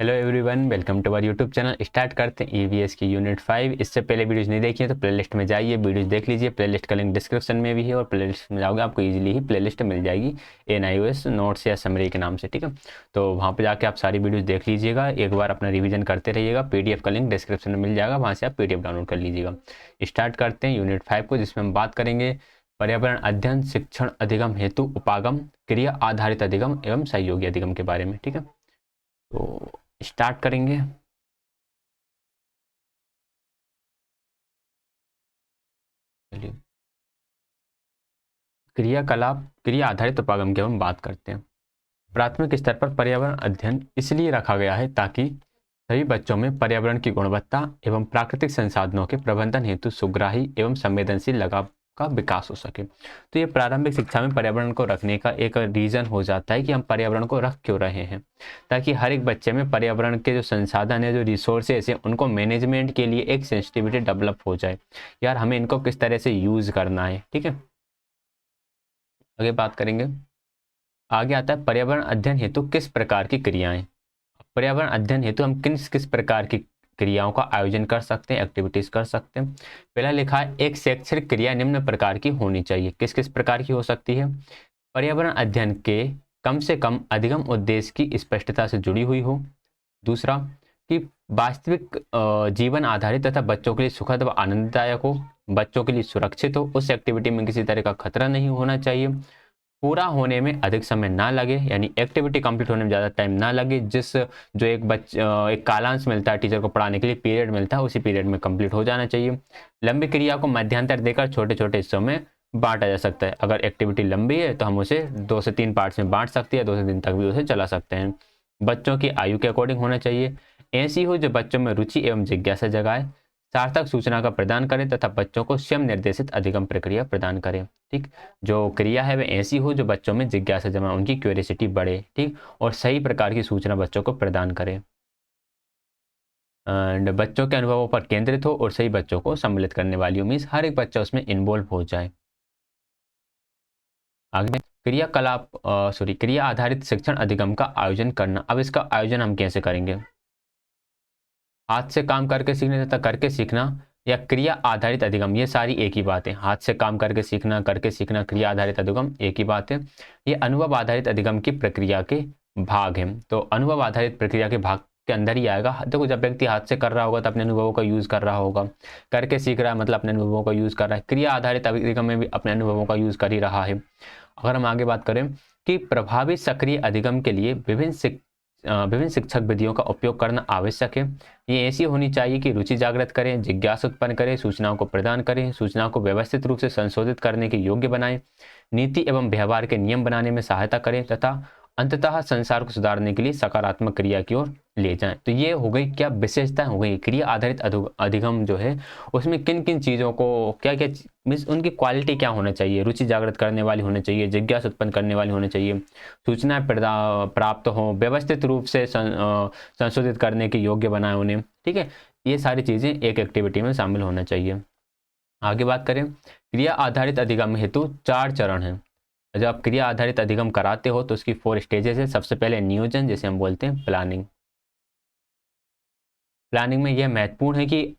Hello everyone, welcome to our YouTube channel. Start करते हैं EVS की यूनिट 5। इससे पहले वीडियोस नहीं देखी है तो प्लेलिस्ट में जाइए, वीडियोस देख लीजिए। प्लेलिस्ट का लिंक डिस्क्रिप्शन में भी है और प्लेलिस्ट में जाओगे आपको इजीली ही प्लेलिस्ट मिल जाएगी एनआईओएस नोट्स या समरी के नाम से, ठीक है। तो वहाँ पे जाके आप सारी वीडियोस देख लीजिएगा, एक बार अपना रिवीजन करते रहिएगा। पीडीएफ का लिंक डिस्क्रिप्शन में मिल जाएगा, वहाँ से आप पीडीएफ डाउनलोड कर लीजिएगा। स्टार्ट करते हैं यूनिट 5 को, जिसमें हम बात करेंगे पर्यावरण अध्ययन, शिक्षण अधिगम हेतु उपागम, क्रिया आधारित अधिगम एवं सहयोगी अधिगम के बारे में, ठीक है। तो स्टार्ट करेंगे। चलिए, क्रियाकलाप क्रिया आधारित उपागम की हम बात करते हैं। प्राथमिक स्तर पर पर्यावरण अध्ययन इसलिए रखा गया है ताकि सभी बच्चों में पर्यावरण की गुणवत्ता एवं प्राकृतिक संसाधनों के प्रबंधन हेतु सुग्राही एवं संवेदनशील लगाव का विकास हो सके। तो ये प्रारंभिक शिक्षा में पर्यावरण को रखने का एक रीजन हो जाता है कि हम पर्यावरण को रख क्यों रहे हैं, ताकि हर एक बच्चे में पर्यावरण के जो संसाधन है, जो रिसोर्सेस है, उनको मैनेजमेंट के लिए एक सेंसिटिविटी डेवलप हो जाए। यार हमें इनको किस तरह से यूज करना है, ठीक है। आगे बात करेंगे। आगे आता है पर्यावरण अध्ययन हेतु किस प्रकार की क्रियाएं। पर्यावरण अध्ययन हेतु हम किस किस प्रकार की क्रियाओं का आयोजन कर सकते हैं, एक्टिविटीज कर सकते हैं। पहला लिखा है एक शैक्षणिक क्रिया निम्न प्रकार की होनी चाहिए। किस किस प्रकार की हो सकती है? पर्यावरण अध्ययन के कम से कम अधिगम उद्देश्य की स्पष्टता से जुड़ी हुई हो। दूसरा, कि वास्तविक जीवन आधारित तथा बच्चों के लिए सुखद व आनंददायक हो, बच्चों के लिए सुरक्षित हो, उस एक्टिविटी में किसी तरह का खतरा नहीं होना चाहिए, पूरा होने में अधिक समय ना लगे, यानी एक्टिविटी कंप्लीट होने में ज़्यादा टाइम ना लगे। जो एक कालांश मिलता है टीचर को पढ़ाने के लिए, पीरियड मिलता है, उसी पीरियड में कंप्लीट हो जाना चाहिए। लंबी क्रिया को मध्यांतर देकर छोटे छोटे हिस्सों में बांटा जा सकता है। अगर एक्टिविटी लंबी है तो हम उसे 2 से 3 पार्ट्स में बांट सकते हैं, 2 से 3 तक भी उसे चला सकते हैं। बच्चों की आयु के अकॉर्डिंग होना चाहिए, ऐसी हो जो बच्चों में रुचि एवं जिज्ञासा जगाए, सार्थक सूचना का प्रदान करें तथा बच्चों को स्वयं निर्देशित अधिगम प्रक्रिया प्रदान करें। ठीक, जो क्रिया है वह ऐसी हो जो बच्चों में जिज्ञासा जमाए, उनकी क्यूरियोसिटी बढ़े, ठीक, और सही प्रकार की सूचना बच्चों को प्रदान करें। एंड बच्चों के अनुभवों पर केंद्रित हो और सही बच्चों को सम्मिलित करने वाली हो, मीन्स हर एक बच्चा उसमें इन्वॉल्व हो जाए। आगे क्रिया आधारित शिक्षण अधिगम का आयोजन करना। अब इसका आयोजन हम कैसे करेंगे? हाथ से काम करके सीखना तथा करके सीखना, या क्रिया आधारित अधिगम, ये सारी एक ही बात है। हाथ से काम करके सीखना, क्रिया आधारित अधिगम एक ही बात है। ये अनुभव आधारित अधिगम की प्रक्रिया के भाग हैं। तो अनुभव आधारित प्रक्रिया के भाग के अंदर ही आएगा। देखो, जब व्यक्ति हाथ से कर रहा होगा तो अपने अनुभवों का यूज कर रहा होगा, करके सीख रहा है मतलब अपने अनुभवों का यूज कर रहा है, क्रिया आधारित अधिगम में भी अपने अनुभवों का यूज कर ही रहा है। अगर हम आगे बात करें कि प्रभावी सक्रिय अधिगम के लिए विभिन्न शिक्षक विधियों का उपयोग करना आवश्यक है। ये ऐसी होनी चाहिए कि रुचि जागृत करें, जिज्ञासा उत्पन्न करें, सूचनाओं को प्रदान करें, सूचनाओं को व्यवस्थित रूप से संशोधित करने के योग्य बनाएं, नीति एवं व्यवहार के नियम बनाने में सहायता करें तथा अंततः संसार को सुधारने के लिए सकारात्मक क्रिया की ओर ले जाएं। तो ये हो गई क्या विशेषता हो गई क्रिया आधारित अधिगम जो है, उसमें किन किन चीज़ों को क्या क्या मीन्स उनकी क्वालिटी क्या होना चाहिए। रुचि जागृत करने वाली होनी चाहिए, जिज्ञासा उत्पन्न करने वाली होनी चाहिए, सूचनाएं प्राप्त हो, व्यवस्थित रूप से संशोधित करने के योग्य बनाए उन्हें, ठीक है। ये सारी चीज़ें एक एक्टिविटी में शामिल होना चाहिए। आगे बात करें, क्रिया आधारित अधिगम हेतु 4 चरण हैं। जब आप क्रिया आधारित अधिगम कराते हो तो उसकी 4 स्टेजेस है। सबसे पहले नियोजन, जैसे हम बोलते हैं प्लानिंग। प्लानिंग में यह महत्वपूर्ण है कि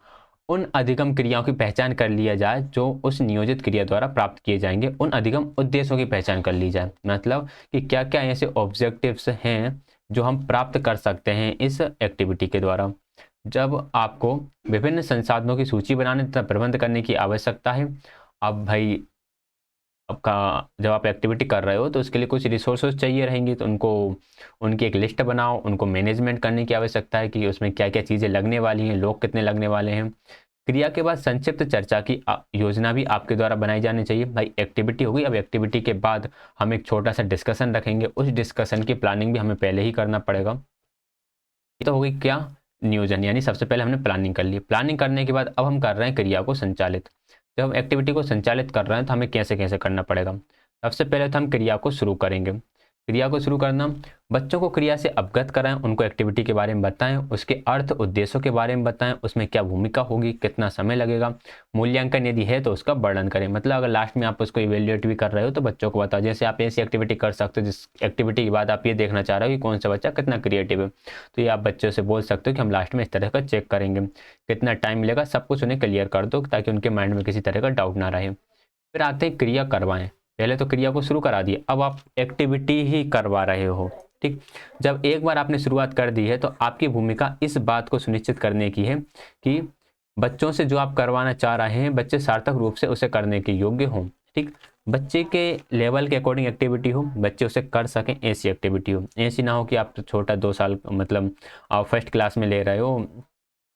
उन अधिगम क्रियाओं की पहचान कर लिया जाए जो उस नियोजित क्रिया द्वारा प्राप्त किए जाएंगे। उन अधिगम उद्देश्यों की पहचान कर ली जाए, मतलब कि क्या क्या ऐसे ऑब्जेक्टिव्स हैं जो हम प्राप्त कर सकते हैं इस एक्टिविटी के द्वारा। जब आपको विभिन्न संसाधनों की सूची बनाने तथा प्रबंध करने की आवश्यकता है। अब भाई, आपका जब आप एक्टिविटी कर रहे हो तो उसके लिए कुछ रिसोर्सेज चाहिए रहेंगी, तो उनकी एक लिस्ट बनाओ, उनको मैनेजमेंट करने की आवश्यकता है कि उसमें क्या क्या चीज़ें लगने वाली हैं, लोग कितने लगने वाले हैं। क्रिया के बाद संक्षिप्त चर्चा की योजना भी आपके द्वारा बनाई जानी चाहिए। भाई एक्टिविटी होगी, अब एक्टिविटी के बाद हम एक छोटा सा डिस्कशन रखेंगे, उस डिस्कशन की प्लानिंग भी हमें पहले ही करना पड़ेगा। ये तो होगी क्या, नियोजन, यानी सबसे पहले हमने प्लानिंग कर ली। प्लानिंग करने के बाद अब हम कर रहे हैं क्रिया को संचालित। जब हम एक्टिविटी को संचालित कर रहे हैं तो हमें कैसे कैसे करना पड़ेगा। सबसे पहले तो हम क्रिया को शुरू करेंगे। क्रिया को शुरू करना, बच्चों को क्रिया से अवगत कराएं, उनको एक्टिविटी के बारे में बताएं, उसके अर्थ उद्देश्यों के बारे में बताएं, उसमें क्या भूमिका होगी, कितना समय लगेगा, मूल्यांकन यदि है तो उसका वर्णन करें। मतलब अगर लास्ट में आप उसको इवेल्युएट भी कर रहे हो तो बच्चों को बताओ। जैसे आप ऐसी एक्टिविटी कर सकते हो जिस एक्टिविटी के बाद आप ये देखना चाह रहे हो कि कौन सा बच्चा कितना क्रिएटिव है, तो ये आप बच्चों से बोल सकते हो कि हम लास्ट में इस तरह का चेक करेंगे, कितना टाइम लेगा, सब कुछ उन्हें क्लियर कर दो ताकि उनके माइंड में किसी तरह का डाउट ना रहे। फिर आते हैं क्रिया करवाएं। पहले तो क्रिया को शुरू करा दिए, अब आप एक्टिविटी ही करवा रहे हो। ठीक, जब एक बार आपने शुरुआत कर दी है तो आपकी भूमिका इस बात को सुनिश्चित करने की है कि बच्चों से जो आप करवाना चाह रहे हैं बच्चे सार्थक रूप से उसे करने के योग्य हों। ठीक, बच्चे के लेवल के अकॉर्डिंग एक्टिविटी हो, बच्चे उसे कर सकें, ऐसी एक्टिविटी हो। ऐसी ना हो कि आप छोटा 2 साल मतलब आप फर्स्ट क्लास में ले रहे हो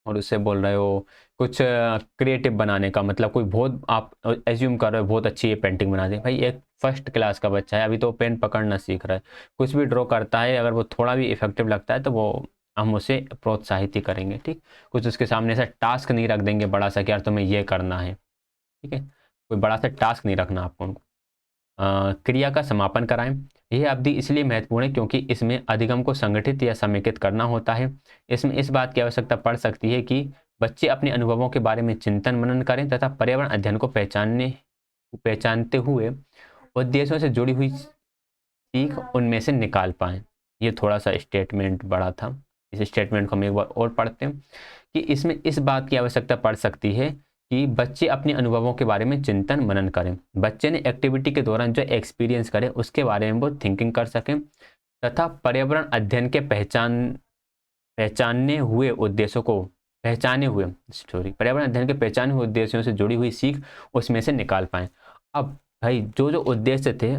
और उससे बोल रहे हो कुछ क्रिएटिव बनाने का, मतलब कोई बहुत आप एज्यूम कर रहे हो बहुत अच्छी ये पेंटिंग बना दे। भाई एक फर्स्ट क्लास का बच्चा है, अभी तो पेन पकड़ना सीख रहा है, कुछ भी ड्रॉ करता है, अगर वो थोड़ा भी इफेक्टिव लगता है तो वो हम उसे प्रोत्साहित ही करेंगे। ठीक, कुछ उसके सामने ऐसा टास्क नहीं रख देंगे बड़ा सा कि यार तुम्हें ये करना है। ठीक है, कोई बड़ा सा टास्क नहीं रखना आपको उनको। क्रिया का समापन कराएं। यह अवधि इसलिए महत्वपूर्ण है क्योंकि इसमें अधिगम को संगठित या समेकित करना होता है। इसमें इस बात की आवश्यकता पड़ सकती है कि बच्चे अपने अनुभवों के बारे में चिंतन मनन करें तथा पर्यावरण अध्ययन को पहचानते हुए उद्देश्यों से जुड़ी हुई सीख उनमें से निकाल पाएं। ये थोड़ा सा स्टेटमेंट बड़ा था, इस स्टेटमेंट को हम एक बार और पढ़ते हैं कि इसमें इस बात की आवश्यकता पड़ सकती है कि बच्चे अपने अनुभवों के बारे में चिंतन मनन करें। बच्चे ने एक्टिविटी के दौरान जो एक्सपीरियंस करे उसके बारे में वो थिंकिंग कर सकें तथा पर्यावरण अध्ययन के पहचाने हुए उद्देश्यों को पर्यावरण अध्ययन के पहचाने हुए उद्देश्यों से जुड़ी हुई सीख उसमें से निकाल पाए। अब भाई जो जो उद्देश्य थे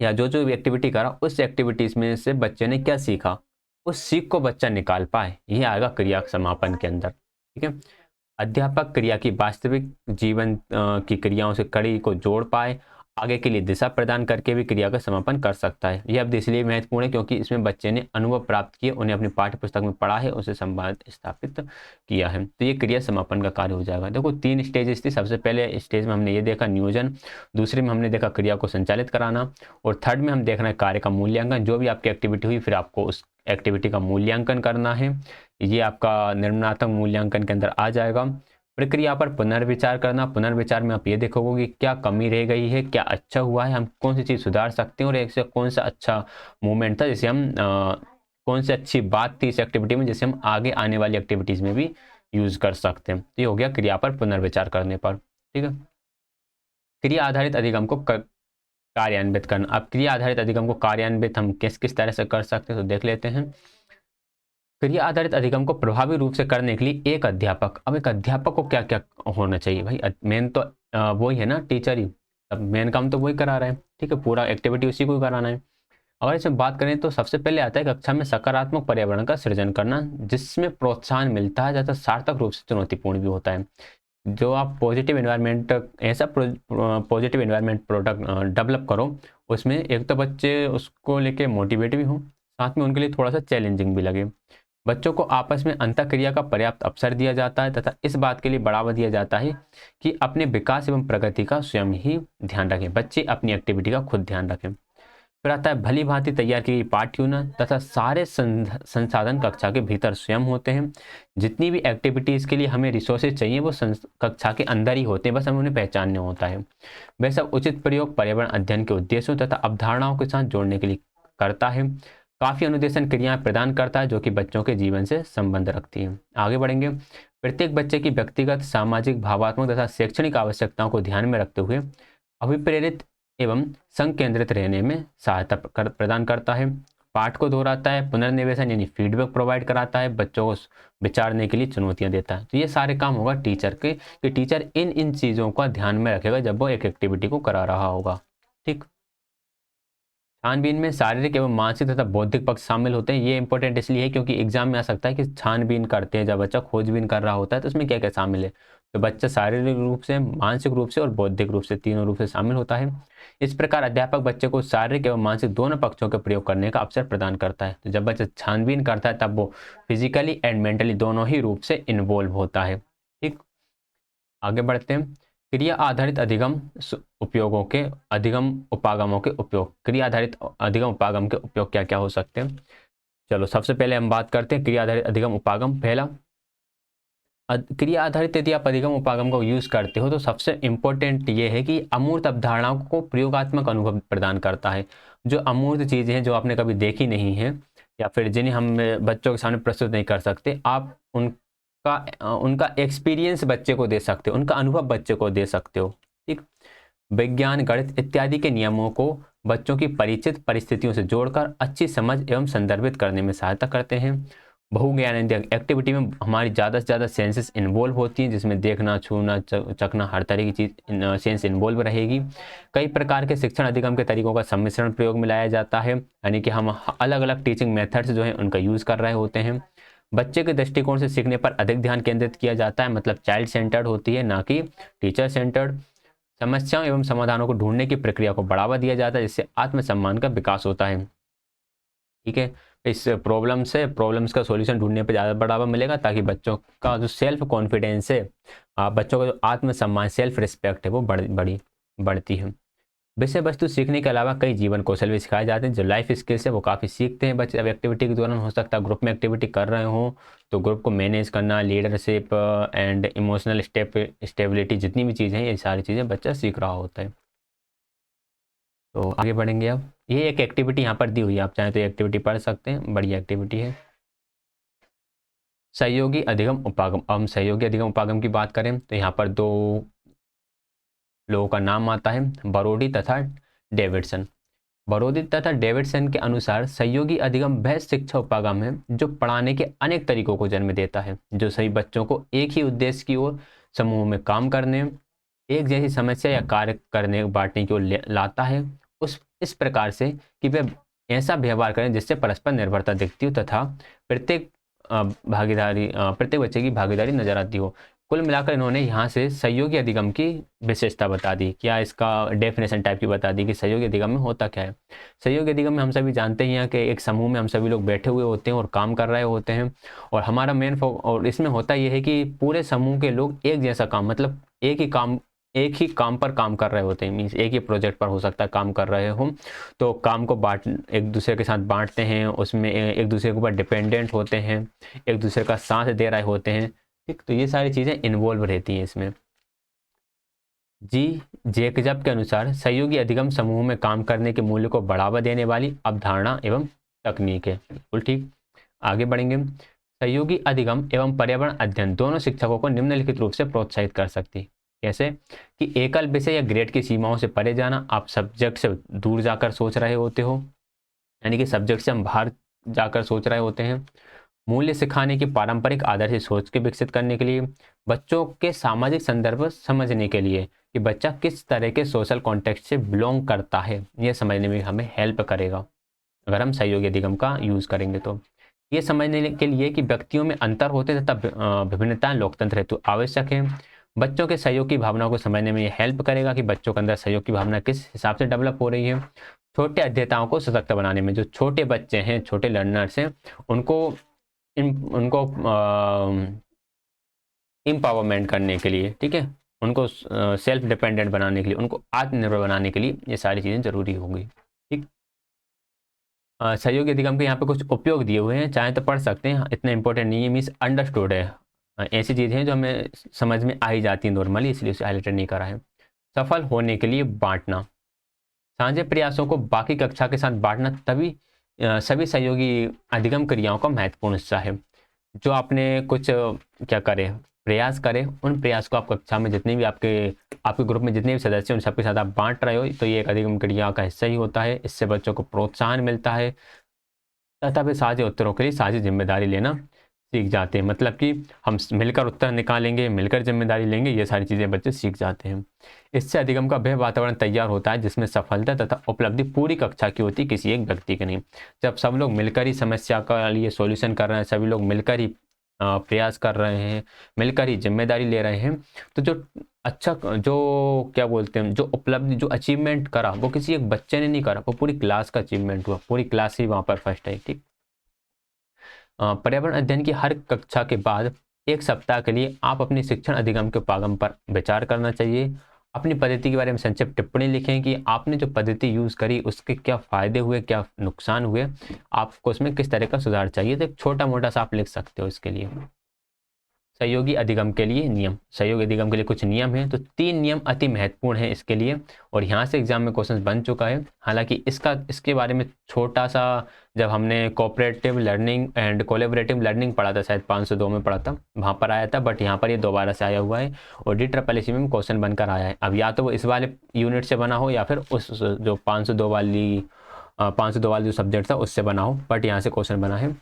या जो जो एक्टिविटी करा उस एक्टिविटीज में से बच्चे ने क्या सीखा, उस सीख को बच्चा निकाल पाए, ये आएगा क्रिया समापन के अंदर। ठीक है, अध्यापक क्रिया की वास्तविक जीवन की क्रियाओं से कड़ी को जोड़ पाए, आगे के लिए दिशा प्रदान करके भी क्रिया का समापन कर सकता है। यह अब इसलिए महत्वपूर्ण है क्योंकि इसमें बच्चे ने अनुभव प्राप्त किए, उन्हें अपनी पाठ्य पुस्तक में पढ़ा है, उसे संवाद स्थापित किया है, तो ये क्रिया समापन का कार्य हो जाएगा। देखो 3 स्टेजेस थी। सबसे पहले स्टेज में हमने ये देखा नियोजन, दूसरे में हमने देखा क्रिया को संचालित कराना, और थर्ड में हम देख रहे हैं कार्य का मूल्यांकन। जो भी आपकी एक्टिविटी हुई फिर आपको उस एक्टिविटी का मूल्यांकन करना है, ये आपका निर्णयात्मक मूल्यांकन के अंदर आ जाएगा। प्रक्रिया पर पुनर्विचार करना, पुनर्विचार में आप ये देखोगे कि क्या कमी रह गई है, क्या अच्छा हुआ है, हम कौन सी चीज़ सुधार सकते हैं, और एक कौन सा अच्छा मूवमेंट था जिसे हम कौन सी अच्छी बात थी इस एक्टिविटी में जिसे हम आगे आने वाली एक्टिविटीज़ में भी यूज कर सकते हैं। तो ये हो गया क्रिया पर पुनर्विचार करने पर। ठीक है, क्रिया आधारित अधिगम को कार्यान्वित करना। अब क्रिया आधारित अधिगम को कार्यान्वित हम किस किस तरह से कर सकते हैं तो देख लेते हैं। क्रिया आधारित अधिगम को प्रभावी रूप से करने के लिए एक अध्यापक, अब एक अध्यापक को क्या क्या होना चाहिए भाई, मेन तो वही है ना, टीचर ही, अब मेन काम तो वही करा रहे हैं। ठीक है, पूरा एक्टिविटी उसी को कराना है। अगर इसमें बात करें तो सबसे पहले आता है कक्षा में सकारात्मक पर्यावरण का सृजन करना जिसमें प्रोत्साहन मिलता है तथा सार्थक रूप से चुनौतीपूर्ण भी होता है। जो आप पॉजिटिव एनवायरनमेंट, ऐसा पॉजिटिव एनवायरनमेंट प्रोडक्ट डेवलप करो उसमें एक तो बच्चे उसको लेके मोटिवेट भी हों, साथ में उनके लिए थोड़ा सा चैलेंजिंग भी लगे। बच्चों को आपस में अंतःक्रिया का पर्याप्त अवसर दिया जाता है तथा इस बात के लिए बढ़ावा दिया जाता है कि अपने विकास एवं प्रगति का स्वयं ही ध्यान रखें। बच्चे अपनी एक्टिविटी का खुद ध्यान रखें। फिर आता है भली भांति तैयार की गई पाठ्य योजना तथा सारे संसाधन कक्षा के भीतर स्वयं होते हैं। जितनी भी एक्टिविटीज़ के लिए हमें रिसोर्सेज चाहिए वो कक्षा के अंदर ही होते हैं, बस हमें उन्हें पहचानने होता है। वह सब उचित प्रयोग पर्यावरण अध्ययन के उद्देश्यों तथा अवधारणाओं के साथ जोड़ने के लिए करता है। काफ़ी अनुदेशन क्रियाएं प्रदान करता है जो कि बच्चों के जीवन से संबंध रखती हैं। आगे बढ़ेंगे। प्रत्येक बच्चे की व्यक्तिगत, सामाजिक, भावात्मक तथा शैक्षणिक आवश्यकताओं को ध्यान में रखते हुए अभिप्रेरित एवं संकेंद्रित रहने में सहायता प्रदान करता है। पाठ को दोहराता है, पुनर्निवेशन यानी फीडबैक प्रोवाइड कराता है, बच्चों को विचारने के लिए चुनौतियां देता है। तो ये सारे काम होगा टीचर के, कि टीचर इन इन चीज़ों का ध्यान में रखेगा जब वो एक एक्टिविटी को करा रहा होगा। ठीक, छानबीन में शारीरिक एवं मानसिक तथा बौद्धिक पक्ष शामिल होते हैं। ये इंपॉर्टेंट इसलिए है क्योंकि एग्जाम में आ सकता है कि छानबीन करते हैं जब बच्चा खोजबीन कर रहा होता है तो उसमें क्या क्या शामिल है। तो बच्चा शारीरिक रूप से, मानसिक रूप से और बौद्धिक रूप से, तीनों रूप से शामिल होता है। इस प्रकार अध्यापक बच्चे को शारीरिक एवं मानसिक दोनों पक्षों का प्रयोग करने का अवसर प्रदान करता है। तो जब बच्चा छानबीन करता है तब वो फिजिकली एंड मेंटली दोनों ही रूप से इन्वॉल्व होता है। ठीक, आगे बढ़ते हैं। क्रिया आधारित उपयोगों के अधिगम उपागमों के उपयोग। क्रिया आधारित अधिगम उपागम के उपयोग क्या क्या हो सकते हैं? चलो सबसे पहले हम बात करते हैं क्रिया आधारित अधिगम उपागम। पहला, क्रिया आधारित यदि आप अधिगम उपागम को यूज करते हो तो सबसे इंपॉर्टेंट ये है कि अमूर्त अवधारणाओं को प्रयोगात्मक अनुभव प्रदान करता है। जो अमूर्त चीजें हैं जो आपने कभी देखी नहीं है या फिर जिन्हें हम बच्चों के सामने प्रस्तुत नहीं कर सकते, आप उनका एक्सपीरियंस बच्चे को दे सकते हो, उनका अनुभव बच्चे को दे सकते हो। ठीक, विज्ञान, गणित इत्यादि के नियमों को बच्चों की परिचित परिस्थितियों से जोड़कर अच्छी समझ एवं संदर्भित करने में सहायता करते हैं। बहुज्ञानेंद्रिय एक्टिविटी में हमारी ज़्यादा से ज़्यादा सेंसेस इन्वॉल्व होती हैं, जिसमें देखना, छूना, चखना, हर तरह की चीज़ सेंस इन्वॉल्व रहेगी। कई प्रकार के शिक्षण अधिगम के तरीकों का सम्मिश्रण प्रयोग में लाया जाता है, यानी कि हम अलग अलग टीचिंग मेथड्स जो हैं उनका यूज़ कर रहे होते हैं। बच्चे के दृष्टिकोण से सीखने पर अधिक ध्यान केंद्रित किया जाता है, मतलब चाइल्ड सेंटर्ड होती है, ना कि टीचर सेंटर्ड। समस्याओं एवं समाधानों को ढूंढने की प्रक्रिया को बढ़ावा दिया जाता है, जिससे आत्मसम्मान का विकास होता है। ठीक है, इस प्रॉब्लम्स का सॉल्यूशन ढूंढने पे ज़्यादा बढ़ावा मिलेगा, ताकि बच्चों का जो सेल्फ कॉन्फिडेंस है, बच्चों का जो आत्मसम्मान, सेल्फ रिस्पेक्ट है, वो बढ़ती है। विषय वस्तु सीखने के अलावा कई जीवन कौशल भी सिखाए जाते हैं। जो लाइफ स्किल्स है वो काफ़ी सीखते हैं बच्चे। अब एक्टिविटी के दौरान हो सकता है ग्रुप में एक्टिविटी कर रहे हो तो ग्रुप को मैनेज करना, लीडरशिप एंड इमोशनल स्टेबिलिटी, जितनी भी चीज़ें हैं ये सारी चीज़ें बच्चा सीख रहा होता है। तो आगे बढ़ेंगे। अब ये एक एक्टिविटी यहाँ पर दी हुई है, आप चाहें तो ये एक्टिविटी पढ़ सकते हैं, बढ़िया एक्टिविटी है। सहयोगी अधिगम उपागम। अब हम सहयोगी अधिगम उपागम की बात करें तो यहाँ पर दो लोगों का नाम आता है, बरोडी तथा डेविडसन। बरोडी तथा डेविडसन के अनुसार सहयोगी अधिगम वह शिक्षा उपागम है जो पढ़ाने के अनेक तरीकों को जन्म देता है, जो सभी बच्चों को एक ही उद्देश्य की ओर समूह में काम करने, एक जैसी समस्या या कार्य करने बांटने की ओर लाता है, उस इस प्रकार से कि वे ऐसा व्यवहार करें जिससे परस्पर निर्भरता दिखती हो तथा प्रत्येक बच्चे की भागीदारी नजर आती हो। कुल मिलाकर इन्होंने यहाँ से सहयोगी अधिगम की विशेषता बता दी, क्या इसका डेफिनेशन टाइप की बता दी कि सहयोगी अधिगम में होता क्या है। सहयोगी अधिगम में हम सभी जानते ही हैं कि एक समूह में हम सभी लोग बैठे हुए होते हैं और काम कर रहे होते हैं, और हमारा और इसमें होता यह है कि पूरे समूह के लोग एक जैसा काम, मतलब एक ही काम पर काम कर रहे होते हैं। मीन्स एक ही प्रोजेक्ट पर हो सकता है काम कर रहे हो, तो काम को एक दूसरे के साथ बांटते हैं, उसमें एक दूसरे के ऊपर डिपेंडेंट होते हैं, एक दूसरे का साथ दे रहे होते हैं। ठीक, तो ये सारी चीज़ें इन्वॉल्व रहती हैं इसमें। जी जेकजब के अनुसार सहयोगी अधिगम समूह में काम करने के मूल्य को बढ़ावा देने वाली अवधारणा एवं तकनीक है। बिल्कुल ठीक, आगे बढ़ेंगे। सहयोगी अधिगम एवं पर्यावरण अध्ययन दोनों शिक्षकों को निम्नलिखित रूप से प्रोत्साहित कर सकती है। कैसे? कि एकल विषय या ग्रेड की सीमाओं से परे जाना, आप सब्जेक्ट से दूर जाकर सोच रहे होते हो, यानी कि सब्जेक्ट से हम बाहर जाकर सोच रहे होते हैं। मूल्य सिखाने की पारंपरिक आदर्श सोच के विकसित करने के लिए, बच्चों के सामाजिक संदर्भ समझने के लिए कि बच्चा किस तरह के सोशल कॉन्टेक्स्ट से बिलोंग करता है, यह समझने में हमें हेल्प करेगा अगर हम सहयोगी अधिगम का यूज करेंगे। तो ये समझने के लिए कि व्यक्तियों में अंतर होते हैं तथा विभिन्नताएं लोकतंत्र हेतु आवश्यक है। बच्चों के सहयोग की भावना को समझने में ये हेल्प करेगा कि बच्चों के अंदर सहयोग की भावना किस हिसाब से डेवलप हो रही है। छोटे अध्येताओं को सशक्त बनाने में, जो छोटे बच्चे हैं, छोटे लर्नर्स हैं, उनको एम्पावरमेंट करने के लिए, ठीक है, उनको सेल्फ डिपेंडेंट बनाने के लिए, उनको आत्मनिर्भर बनाने के लिए ये सारी चीज़ें जरूरी होंगी। ठीक, सहयोगी अधिगम के यहाँ पे कुछ उपयोग दिए हुए हैं, चाहे तो पढ़ सकते हैं, इतना इंपॉर्टेंट नहीं है, मीन्स अंडरस्टूड है। ऐसी चीज़ें हैं जो हमें समझ में आ ही जाती हैं नॉर्मली, इसलिए उसे हाईलाइटेड नहीं करा है। सफल होने के लिए बांटना, साझे प्रयासों को बाकी कक्षा के साथ बांटना तभी सभी सहयोगी अधिगम क्रियाओं का महत्वपूर्ण हिस्सा है। जो आपने कुछ क्या करे, प्रयास करें, उन प्रयास को आप कक्षा में जितने भी आपके ग्रुप में जितने भी सदस्य हैं उन सबके साथ आप बांट रहे हो, तो ये एक अधिगम क्रिया का हिस्सा ही होता है। इससे बच्चों को प्रोत्साहन मिलता है तथा वे साझे उत्तरों के लिए साझी जिम्मेदारी लेना सीख जाते हैं। मतलब कि हम मिलकर उत्तर निकालेंगे, मिलकर जिम्मेदारी लेंगे, ये सारी चीज़ें बच्चे सीख जाते हैं। इससे अधिगम का वह वातावरण तैयार होता है जिसमें सफलता तथा उपलब्धि पूरी कक्षा की होती, किसी एक व्यक्ति की नहीं। जब सब लोग मिलकर ही समस्या का लिए सॉल्यूशन कर रहे हैं, सभी लोग मिलकर ही प्रयास कर रहे हैं, मिलकर ही जिम्मेदारी ले रहे हैं, तो जो क्या बोलते हैं, जो उपलब्धि, जो अचीवमेंट करा, वो किसी एक बच्चे ने नहीं करा, वो पूरी क्लास का अचीवमेंट हुआ, पूरी क्लास ही वहाँ पर फर्स्ट है। ठीक, पर्यावरण अध्ययन की हर कक्षा के बाद 1 सप्ताह के लिए आप अपनी शिक्षण अधिगम के उपागम पर विचार करना चाहिए। अपनी पद्धति के बारे में संक्षिप्त टिप्पणी लिखें कि आपने जो पद्धति यूज़ करी उसके क्या फ़ायदे हुए, क्या नुकसान हुए, आपको उसमें किस तरह का सुधार चाहिए। तो एक छोटा-मोटा सा आप लिख सकते हो इसके लिए। सहयोगी अधिगम के लिए नियम। सहयोगी अधिगम के लिए कुछ नियम हैं, तो 3 नियम अति महत्वपूर्ण हैं इसके लिए और यहाँ से एग्जाम में क्वेश्चन बन चुका है। हालांकि इसके बारे में छोटा सा जब हमने cooperative learning and collaborative learning पढ़ा था, शायद 502 में पढ़ा था, वहाँ पर आया था, बट यहाँ पर ये दोबारा से आया हुआ है और DSSS में क्वेश्चन बनकर आया है। अब या तो वो इस वाले यूनिट से बना हो या फिर उस जो 502 वाली जो सब्जेक्ट था उससे बना हो, बट यहाँ से क्वेश्चन बना है।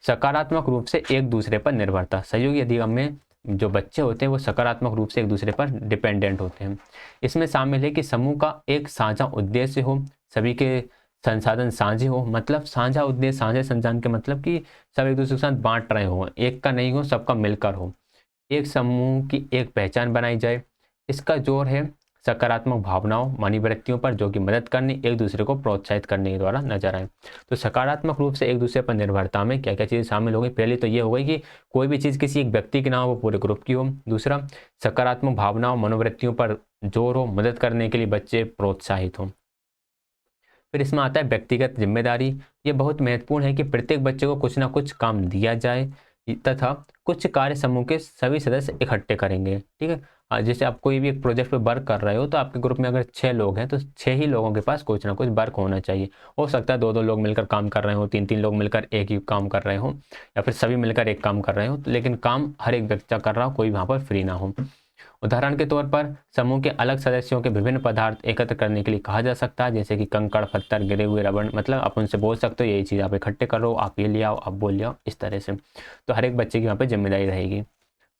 सकारात्मक रूप से एक दूसरे पर निर्भरता। सहयोगी अधिगम में जो बच्चे होते हैं वो सकारात्मक रूप से एक दूसरे पर डिपेंडेंट होते हैं। इसमें शामिल है कि समूह का एक साझा उद्देश्य हो, सभी के संसाधन साझे हो। मतलब साझा उद्देश्य, साझे संसाधन के मतलब कि सब एक दूसरे के साथ बांट रहे हो, एक का नहीं हो, सबका मिलकर हो। एक समूह की एक पहचान बनाई जाए। इसका जोर है सकारात्मक भावनाओं, मनोवृत्तियों पर, जो कि मदद करने, एक दूसरे को प्रोत्साहित करने के द्वारा नजर आए। तो सकारात्मक रूप से एक दूसरे पर निर्भरता में क्या क्या चीज़ें शामिल हो गई। पहले तो ये हो गई कि कोई भी चीज़ किसी एक व्यक्ति की ना हो, वो पूरे ग्रुप की हो। दूसरा, सकारात्मक भावनाओं, मनोवृत्तियों पर जोर हो, मदद करने के लिए बच्चे प्रोत्साहित हों। फिर इसमें आता है व्यक्तिगत जिम्मेदारी। ये बहुत महत्वपूर्ण है कि प्रत्येक बच्चे को कुछ ना कुछ काम दिया जाए तथा कुछ कार्य समूह के सभी सदस्य इकट्ठे करेंगे। ठीक है, जैसे आप कोई भी एक प्रोजेक्ट पे वर्क कर रहे हो तो आपके ग्रुप में अगर 6 लोग हैं तो 6 ही लोगों के पास कुछ ना कुछ वर्क होना चाहिए। हो सकता है 2-2 लोग मिलकर काम कर रहे हो, 3-3 लोग मिलकर एक ही काम कर रहे हो, या फिर सभी मिलकर एक काम कर रहे हो, लेकिन काम हर एक व्यक्ति कर रहा हो, कोई वहाँ पर फ्री ना हो। उदाहरण के तौर पर समूह के अलग सदस्यों के विभिन्न पदार्थ एकत्र करने के लिए कहा जा सकता है, जैसे कि कंकड़, पत्थर, गिरे हुए रबड़। मतलब आप उनसे बोल सकते हो यही चीज़ आप इकट्ठे करो, आप ये ले आओ, आप बोल ले आओ, इस तरह से। तो हर एक बच्चे की वहाँ पर जिम्मेदारी रहेगी।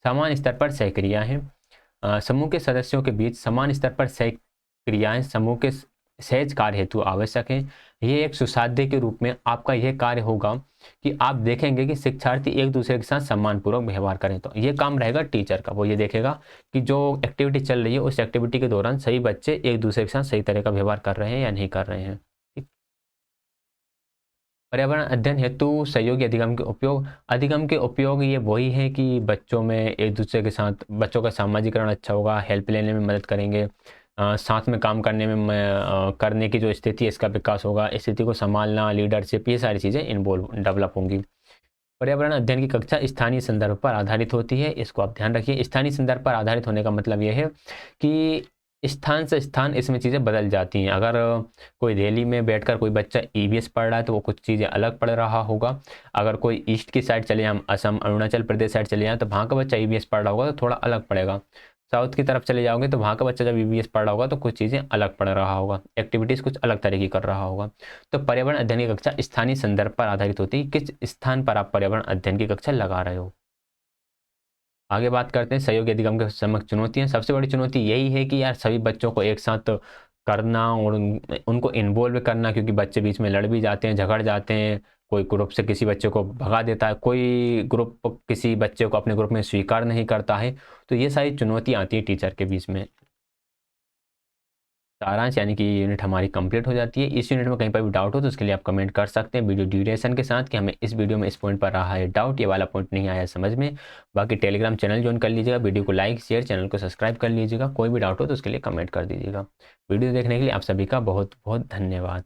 समान स्तर पर सहक्रियाएं हैं। समूह के सदस्यों के बीच समान स्तर पर सहक्रियाएं समूह के सहज कार्य हेतु आवश्यक है। ये एक सुसाध्य के रूप में आपका यह कार्य होगा कि आप देखेंगे कि शिक्षार्थी एक दूसरे के साथ सम्मानपूर्वक व्यवहार करें। तो ये काम रहेगा टीचर का, वो ये देखेगा कि जो एक्टिविटी चल रही है उस एक्टिविटी के दौरान सही बच्चे एक दूसरे के साथ सही तरह का व्यवहार कर रहे हैं या नहीं कर रहे हैं। पर्यावरण अध्ययन हेतु सहयोगी अधिगम के उपयोग ये वही है कि बच्चों में एक दूसरे के साथ बच्चों का सामाजिकरण अच्छा होगा, हेल्प लेने में मदद करेंगे, साथ में काम करने में करने की जो स्थिति है इसका विकास होगा, स्थिति को संभालना, लीडरशिप, ये सारी चीज़ें इन्वॉल्व डेवलप होंगी। पर्यावरण अध्ययन की कक्षा स्थानीय संदर्भ पर आधारित होती है, इसको आप ध्यान रखिए। स्थानीय संदर्भ पर आधारित होने का मतलब यह है कि स्थान से स्थान इसमें चीज़ें बदल जाती हैं। अगर कोई दिल्ली में बैठकर कोई बच्चा ईवीएस पढ़ रहा है तो वो कुछ चीज़ें अलग पढ़ रहा होगा। अगर कोई ईस्ट की साइड चले जाएँ, असम, अरुणाचल प्रदेश साइड चले जाएँ, तो वहाँ का बच्चा ईवीएस पढ़ रहा होगा तो थोड़ा अलग पढ़ेगा। साउथ की तरफ चले जाओगे तो वहाँ का बच्चा जब ईवीएस पढ़ रहा होगा तो कुछ चीज़ें अलग पढ़ रहा होगा, एक्टिविटीज़ कुछ अलग तरह की कर रहा होगा। तो पर्यावरण अध्ययन की कक्षा स्थानीय संदर्भ पर आधारित होती है, किस स्थान पर आप पर्यावरण अध्ययन की कक्षा लगा रहे हो। आगे बात करते हैं सहयोगी अधिगम के समक्ष चुनौतियां। सबसे बड़ी चुनौती यही है कि यार सभी बच्चों को एक साथ करना और उनको इन्वॉल्व करना, क्योंकि बच्चे बीच में लड़ भी जाते हैं, झगड़ जाते हैं, कोई ग्रुप से किसी बच्चे को भगा देता है, कोई ग्रुप किसी बच्चे को अपने ग्रुप में स्वीकार नहीं करता है। तो ये सारी चुनौतियाँ आती है टीचर के बीच में। सारांश यानी कि ये यूनिट हमारी कंप्लीट हो जाती है। इस यूनिट में कहीं पर भी डाउट हो तो उसके लिए आप कमेंट कर सकते हैं वीडियो ड्यूरेशन के साथ कि हमें इस वीडियो में इस पॉइंट पर रहा है डाउट, ये वाला पॉइंट नहीं आया समझ में। बाकी टेलीग्राम चैनल ज्वाइन कर लीजिएगा, वीडियो को लाइक शेयर, चैनल को सब्सक्राइब कर लीजिएगा। कोई भी डाउट हो तो उसके लिए कमेंट कर दीजिएगा। वीडियो देखने के लिए आप सभी का बहुत बहुत धन्यवाद।